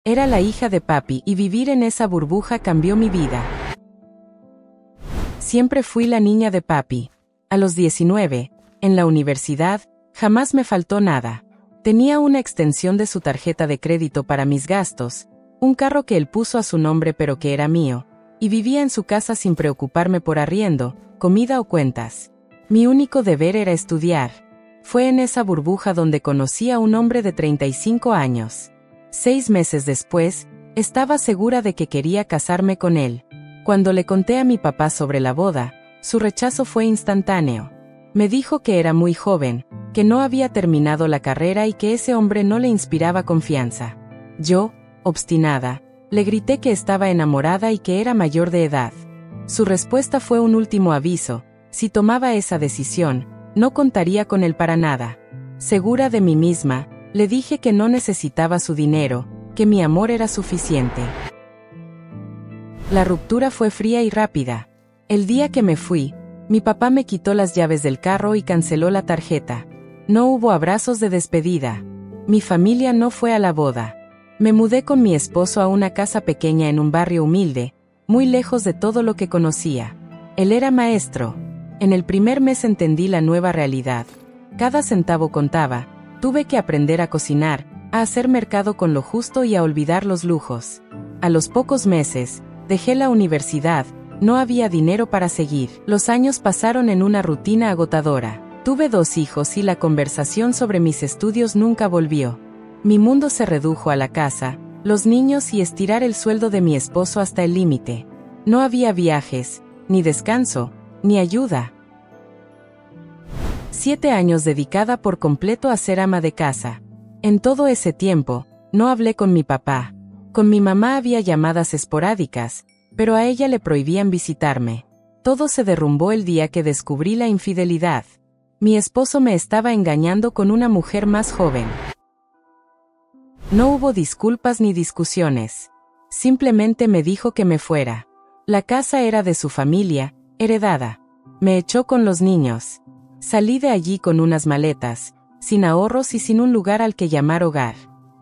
Era la hija de papi y vivir en esa burbuja cambió mi vida. Siempre fui la niña de papi. A los 19, en la universidad, jamás me faltó nada. Tenía una extensión de su tarjeta de crédito para mis gastos, un carro que él puso a su nombre pero que era mío, y vivía en su casa sin preocuparme por arriendo, comida o cuentas. Mi único deber era estudiar. Fue en esa burbuja donde conocí a un hombre de 35 años. 6 meses después, estaba segura de que quería casarme con él. Cuando le conté a mi papá sobre la boda, su rechazo fue instantáneo. Me dijo que era muy joven, que no había terminado la carrera y que ese hombre no le inspiraba confianza. Yo, obstinada, le grité que estaba enamorada y que era mayor de edad. Su respuesta fue un último aviso: si tomaba esa decisión, no contaría con él para nada. Segura de mí misma, le dije que no necesitaba su dinero, que mi amor era suficiente. La ruptura fue fría y rápida. El día que me fui, mi papá me quitó las llaves del carro y canceló la tarjeta. No hubo abrazos de despedida. Mi familia no fue a la boda. Me mudé con mi esposo a una casa pequeña en un barrio humilde, muy lejos de todo lo que conocía. Él era maestro. En el primer mes entendí la nueva realidad. Cada centavo contaba. Tuve que aprender a cocinar, a hacer mercado con lo justo y a olvidar los lujos. A los pocos meses, dejé la universidad. No había dinero para seguir. Los años pasaron en una rutina agotadora. Tuve 2 hijos y la conversación sobre mis estudios nunca volvió. Mi mundo se redujo a la casa, los niños y estirar el sueldo de mi esposo hasta el límite. No había viajes, ni descanso, ni ayuda. 7 años dedicada por completo a ser ama de casa. En todo ese tiempo, no hablé con mi papá. Con mi mamá había llamadas esporádicas, pero a ella le prohibían visitarme. Todo se derrumbó el día que descubrí la infidelidad. Mi esposo me estaba engañando con una mujer más joven. No hubo disculpas ni discusiones. Simplemente me dijo que me fuera. La casa era de su familia, heredada. Me echó con los niños. Salí de allí con unas maletas, sin ahorros y sin un lugar al que llamar hogar.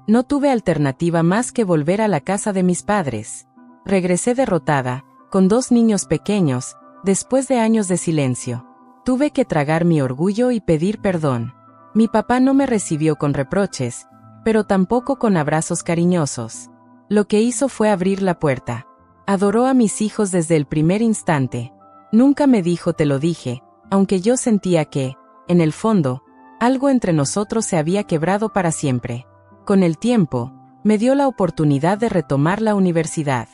No tuve alternativa más que volver a la casa de mis padres. Regresé derrotada, con 2 niños pequeños, después de años de silencio. Tuve que tragar mi orgullo y pedir perdón. Mi papá no me recibió con reproches, pero tampoco con abrazos cariñosos. Lo que hizo fue abrir la puerta. Adoró a mis hijos desde el primer instante. Nunca me dijo te lo dije, aunque yo sentía que, en el fondo, algo entre nosotros se había quebrado para siempre. Con el tiempo, me dio la oportunidad de retomar la universidad.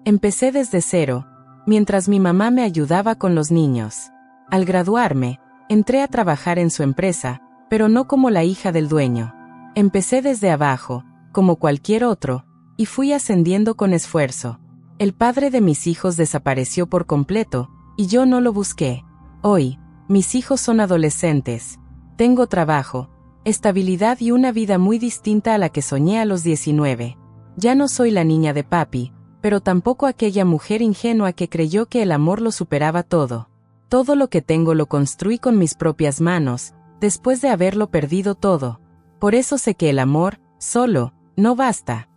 Empecé desde cero, mientras mi mamá me ayudaba con los niños. Al graduarme, entré a trabajar en su empresa, pero no como la hija del dueño. Empecé desde abajo, como cualquier otro, y fui ascendiendo con esfuerzo. El padre de mis hijos desapareció por completo, y yo no lo busqué. Hoy, mis hijos son adolescentes. Tengo trabajo, estabilidad y una vida muy distinta a la que soñé a los 19. Ya no soy la niña de papi, pero tampoco aquella mujer ingenua que creyó que el amor lo superaba todo. Todo lo que tengo lo construí con mis propias manos, después de haberlo perdido todo. Por eso sé que el amor, solo, no basta.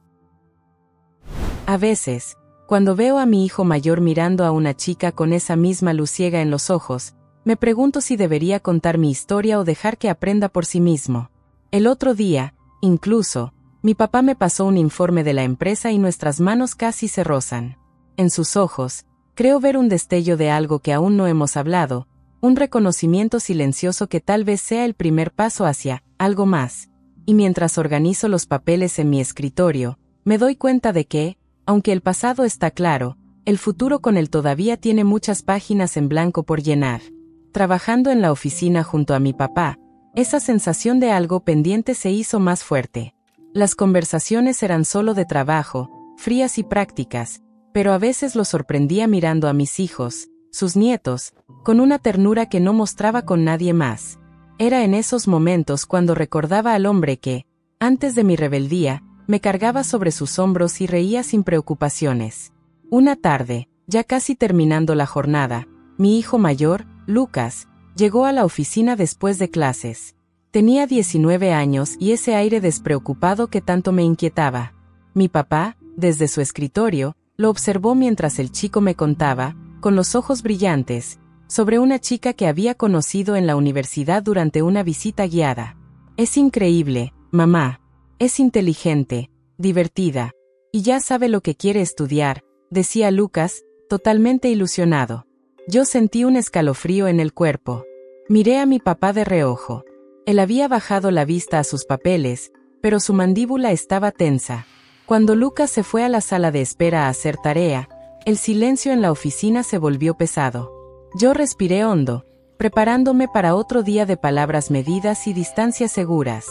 A veces, cuando veo a mi hijo mayor mirando a una chica con esa misma luz ciega en los ojos, me pregunto si debería contar mi historia o dejar que aprenda por sí mismo. El otro día, incluso, mi papá me pasó un informe de la empresa y nuestras manos casi se rozan. En sus ojos, creo ver un destello de algo que aún no hemos hablado, un reconocimiento silencioso que tal vez sea el primer paso hacia algo más. Y mientras organizo los papeles en mi escritorio, me doy cuenta de que, aunque el pasado está claro, el futuro con él todavía tiene muchas páginas en blanco por llenar. Trabajando en la oficina junto a mi papá, esa sensación de algo pendiente se hizo más fuerte. Las conversaciones eran solo de trabajo, frías y prácticas, pero a veces lo sorprendía mirando a mis hijos, sus nietos, con una ternura que no mostraba con nadie más. Era en esos momentos cuando recordaba al hombre que, antes de mi rebeldía, me cargaba sobre sus hombros y reía sin preocupaciones. Una tarde, ya casi terminando la jornada, mi hijo mayor, Lucas, llegó a la oficina después de clases. Tenía 19 años y ese aire despreocupado que tanto me inquietaba. Mi papá, desde su escritorio, lo observó mientras el chico me contaba, con los ojos brillantes, sobre una chica que había conocido en la universidad durante una visita guiada. Es increíble, mamá. Es inteligente, divertida, y ya sabe lo que quiere estudiar, decía Lucas, totalmente ilusionado. Yo sentí un escalofrío en el cuerpo. Miré a mi papá de reojo. Él había bajado la vista a sus papeles, pero su mandíbula estaba tensa. Cuando Lucas se fue a la sala de espera a hacer tarea, el silencio en la oficina se volvió pesado. Yo respiré hondo, preparándome para otro día de palabras medidas y distancias seguras.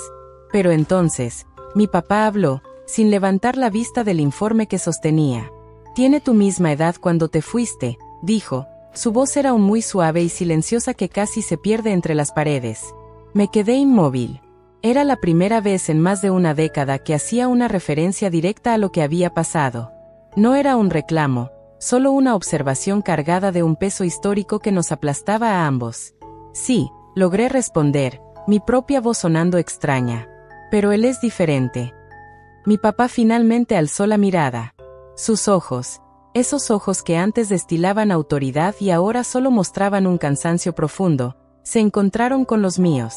Pero entonces, mi papá habló, sin levantar la vista del informe que sostenía. «Tiene tu misma edad cuando te fuiste», dijo. Su voz era aún muy suave y silenciosa que casi se pierde entre las paredes. Me quedé inmóvil. Era la primera vez en más de una década que hacía una referencia directa a lo que había pasado. No era un reclamo, solo una observación cargada de un peso histórico que nos aplastaba a ambos. Sí, logré responder, mi propia voz sonando extraña. Pero él es diferente. Mi papá finalmente alzó la mirada. Sus ojos, esos ojos que antes destilaban autoridad y ahora solo mostraban un cansancio profundo, se encontraron con los míos.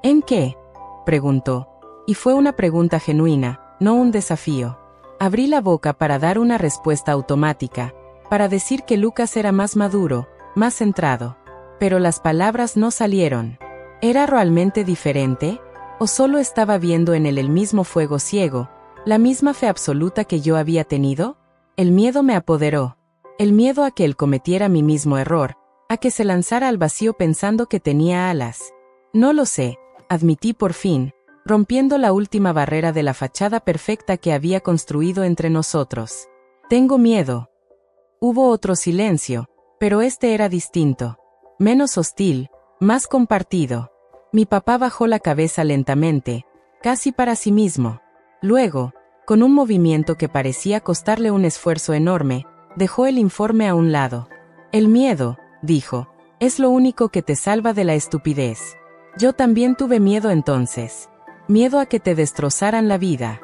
¿En qué?, preguntó. Y fue una pregunta genuina, no un desafío. Abrí la boca para dar una respuesta automática, para decir que Lucas era más maduro, más centrado. Pero las palabras no salieron. ¿Era realmente diferente? ¿O solo estaba viendo en él el mismo fuego ciego, la misma fe absoluta que yo había tenido? El miedo me apoderó. El miedo a que él cometiera mi mismo error, a que se lanzara al vacío pensando que tenía alas. No lo sé, admití por fin, rompiendo la última barrera de la fachada perfecta que había construido entre nosotros. Tengo miedo. Hubo otro silencio, pero este era distinto. Menos hostil, más compartido. Mi papá bajó la cabeza lentamente, casi para sí mismo. Luego, con un movimiento que parecía costarle un esfuerzo enorme, dejó el informe a un lado. El miedo, dijo, es lo único que te salva de la estupidez. Yo también tuve miedo entonces. Miedo a que te destrozaran la vida.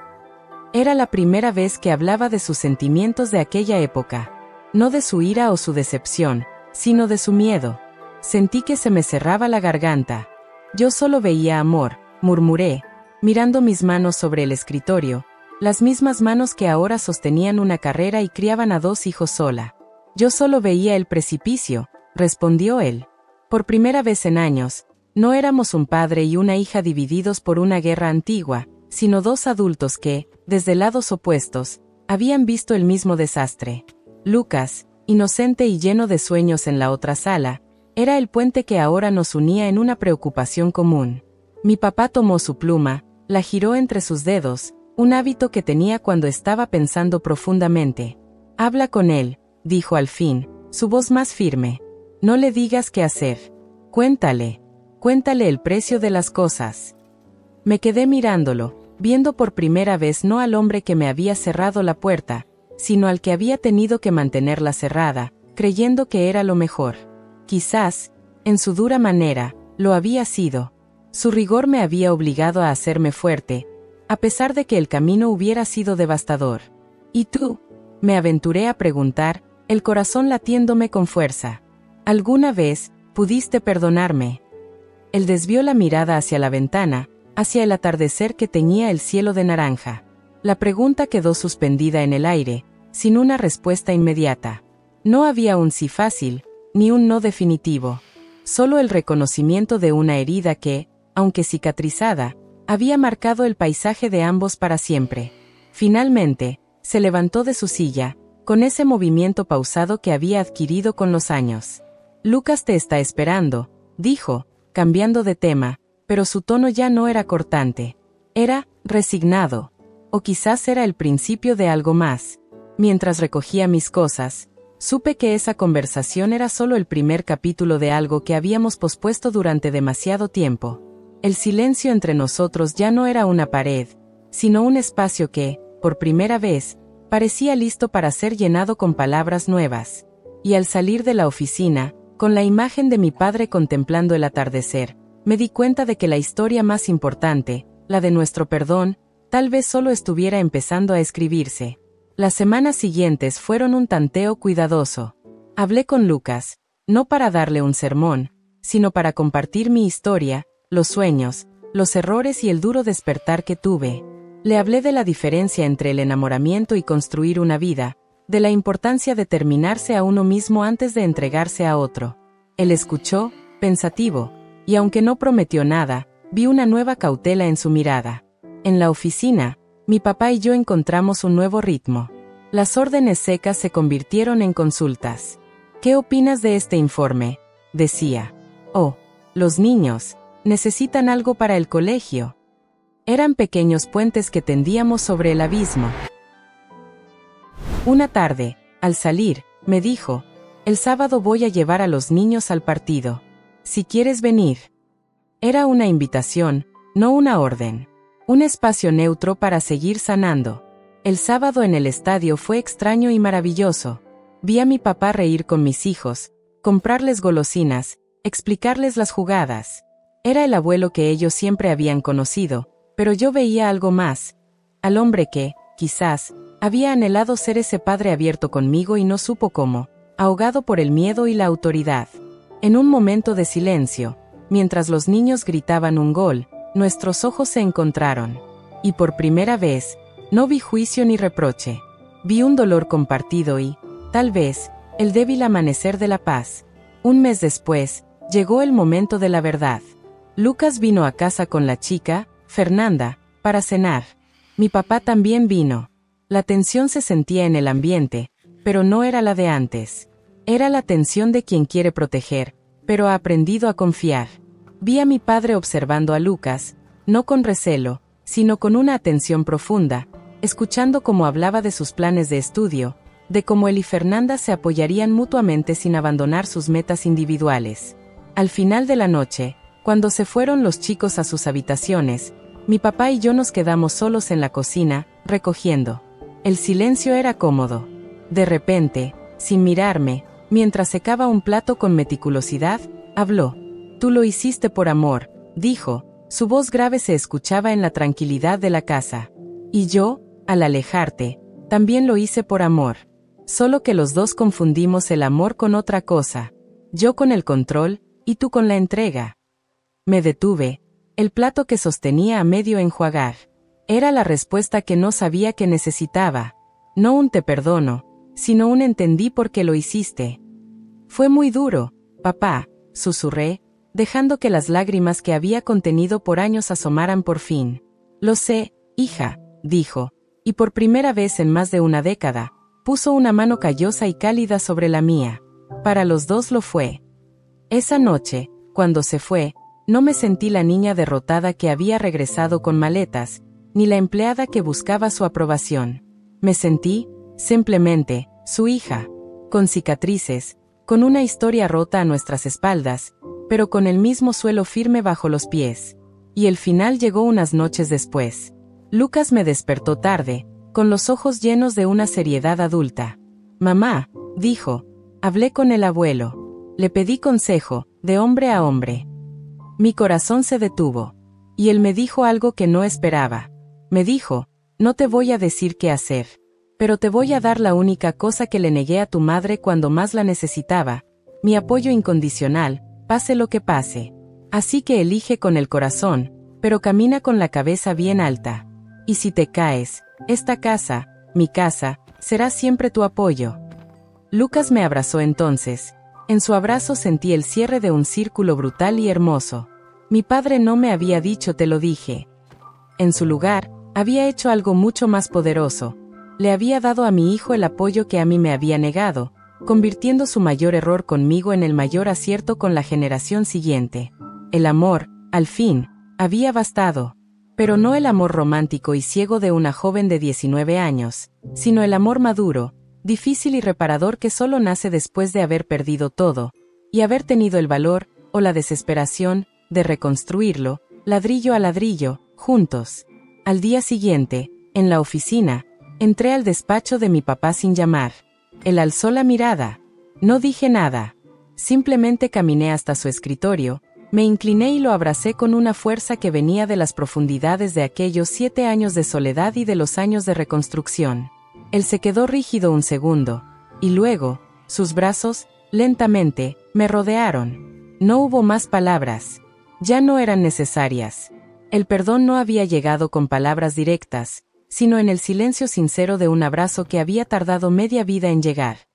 Era la primera vez que hablaba de sus sentimientos de aquella época. No de su ira o su decepción, sino de su miedo. Sentí que se me cerraba la garganta. Yo solo veía amor, murmuré, mirando mis manos sobre el escritorio, las mismas manos que ahora sostenían una carrera y criaban a 2 hijos sola. Yo solo veía el precipicio, respondió él. Por primera vez en años, no éramos un padre y una hija divididos por una guerra antigua, sino 2 adultos que, desde lados opuestos, habían visto el mismo desastre. Lucas, inocente y lleno de sueños en la otra sala, era el puente que ahora nos unía en una preocupación común. Mi papá tomó su pluma, la giró entre sus dedos, un hábito que tenía cuando estaba pensando profundamente. «Habla con él», dijo al fin, su voz más firme. «No le digas qué hacer. Cuéntale el precio de las cosas». Me quedé mirándolo, viendo por primera vez no al hombre que me había cerrado la puerta, sino al que había tenido que mantenerla cerrada, creyendo que era lo mejor. Quizás, en su dura manera, lo había sido. Su rigor me había obligado a hacerme fuerte, a pesar de que el camino hubiera sido devastador. «¿Y tú?», me aventuré a preguntar, el corazón latiéndome con fuerza. «¿Alguna vez pudiste perdonarme?». Él desvió la mirada hacia la ventana, hacia el atardecer que teñía el cielo de naranja. La pregunta quedó suspendida en el aire, sin una respuesta inmediata. No había un sí fácil, ni un no definitivo. Solo el reconocimiento de una herida que, aunque cicatrizada, había marcado el paisaje de ambos para siempre. Finalmente, se levantó de su silla, con ese movimiento pausado que había adquirido con los años. «Lucas te está esperando», dijo, cambiando de tema, pero su tono ya no era cortante. Era resignado. O quizás era el principio de algo más. Mientras recogía mis cosas, supe que esa conversación era solo el primer capítulo de algo que habíamos pospuesto durante demasiado tiempo. El silencio entre nosotros ya no era una pared, sino un espacio que, por primera vez, parecía listo para ser llenado con palabras nuevas. Y al salir de la oficina, con la imagen de mi padre contemplando el atardecer, me di cuenta de que la historia más importante, la de nuestro perdón, Tal vez solo estuviera empezando a escribirse. Las semanas siguientes fueron un tanteo cuidadoso. Hablé con Lucas, no para darle un sermón, sino para compartir mi historia, los sueños, los errores y el duro despertar que tuve. Le hablé de la diferencia entre el enamoramiento y construir una vida, de la importancia de terminarse a uno mismo antes de entregarse a otro. Él escuchó, pensativo, y aunque no prometió nada, vi una nueva cautela en su mirada. En la oficina, mi papá y yo encontramos un nuevo ritmo. Las órdenes secas se convirtieron en consultas. ¿Qué opinas de este informe?, decía. Oh, los niños necesitan algo para el colegio. Eran pequeños puentes que tendíamos sobre el abismo. Una tarde, al salir, me dijo, el sábado voy a llevar a los niños al partido. Si quieres venir. Era una invitación, no una orden. Un espacio neutro para seguir sanando. El sábado en el estadio fue extraño y maravilloso. Vi a mi papá reír con mis hijos, comprarles golosinas, explicarles las jugadas. Era el abuelo que ellos siempre habían conocido, pero yo veía algo más. Al hombre que, quizás, había anhelado ser ese padre abierto conmigo y no supo cómo, ahogado por el miedo y la autoridad. En un momento de silencio, mientras los niños gritaban un gol, nuestros ojos se encontraron. Y por primera vez, no vi juicio ni reproche. Vi un dolor compartido y, tal vez, el débil amanecer de la paz. Un mes después, llegó el momento de la verdad. Lucas vino a casa con la chica, Fernanda, para cenar. Mi papá también vino. La tensión se sentía en el ambiente, pero no era la de antes. Era la tensión de quien quiere proteger, pero ha aprendido a confiar. Vi a mi padre observando a Lucas, no con recelo, sino con una atención profunda, escuchando cómo hablaba de sus planes de estudio, de cómo él y Fernanda se apoyarían mutuamente sin abandonar sus metas individuales. Al final de la noche, cuando se fueron los chicos a sus habitaciones, mi papá y yo nos quedamos solos en la cocina, recogiendo. El silencio era cómodo. De repente, sin mirarme, mientras secaba un plato con meticulosidad, habló. Tú lo hiciste por amor, dijo, su voz grave se escuchaba en la tranquilidad de la casa. Y yo, al alejarte, también lo hice por amor. Solo que los dos confundimos el amor con otra cosa. Yo con el control, y tú con la entrega. Me detuve, el plato que sostenía a medio enjuagar. Era la respuesta que no sabía que necesitaba. No un te perdono, sino un entendí por qué lo hiciste. Fue muy duro, papá, susurré, dejando que las lágrimas que había contenido por años asomaran por fin. Lo sé, hija, dijo, y por primera vez en más de una década, puso una mano callosa y cálida sobre la mía. Para los dos lo fue. Esa noche, cuando se fue, no me sentí la niña derrotada que había regresado con maletas, ni la empleada que buscaba su aprobación. Me sentí, simplemente, su hija, con cicatrices, con una historia rota a nuestras espaldas, pero con el mismo suelo firme bajo los pies. Y el final llegó unas noches después. Lucas me despertó tarde, con los ojos llenos de una seriedad adulta. Mamá, dijo, hablé con el abuelo. Le pedí consejo, de hombre a hombre. Mi corazón se detuvo. Y él me dijo algo que no esperaba. Me dijo, no te voy a decir qué hacer, pero te voy a dar la única cosa que le negué a tu madre cuando más la necesitaba, mi apoyo incondicional, pase lo que pase. Así que elige con el corazón, pero camina con la cabeza bien alta. Y si te caes, esta casa, mi casa, será siempre tu apoyo. Lucas me abrazó entonces. En su abrazo sentí el cierre de un círculo brutal y hermoso. Mi padre no me había dicho te lo dije. En su lugar, había hecho algo mucho más poderoso. Le había dado a mi hijo el apoyo que a mí me había negado, convirtiendo su mayor error conmigo en el mayor acierto con la generación siguiente. El amor, al fin, había bastado. Pero no el amor romántico y ciego de una joven de 19 años, sino el amor maduro, difícil y reparador que solo nace después de haber perdido todo, y haber tenido el valor, o la desesperación, de reconstruirlo, ladrillo a ladrillo, juntos. Al día siguiente, en la oficina, entré al despacho de mi papá sin llamar. Él alzó la mirada. No dije nada. Simplemente caminé hasta su escritorio, Me incliné y lo abracé con una fuerza que venía de las profundidades de aquellos 7 años de soledad y de los años de reconstrucción. Él se quedó rígido un segundo, y luego, sus brazos, lentamente, me rodearon. No hubo más palabras. Ya no eran necesarias. El perdón no había llegado con palabras directas, sino en el silencio sincero de un abrazo que había tardado media vida en llegar.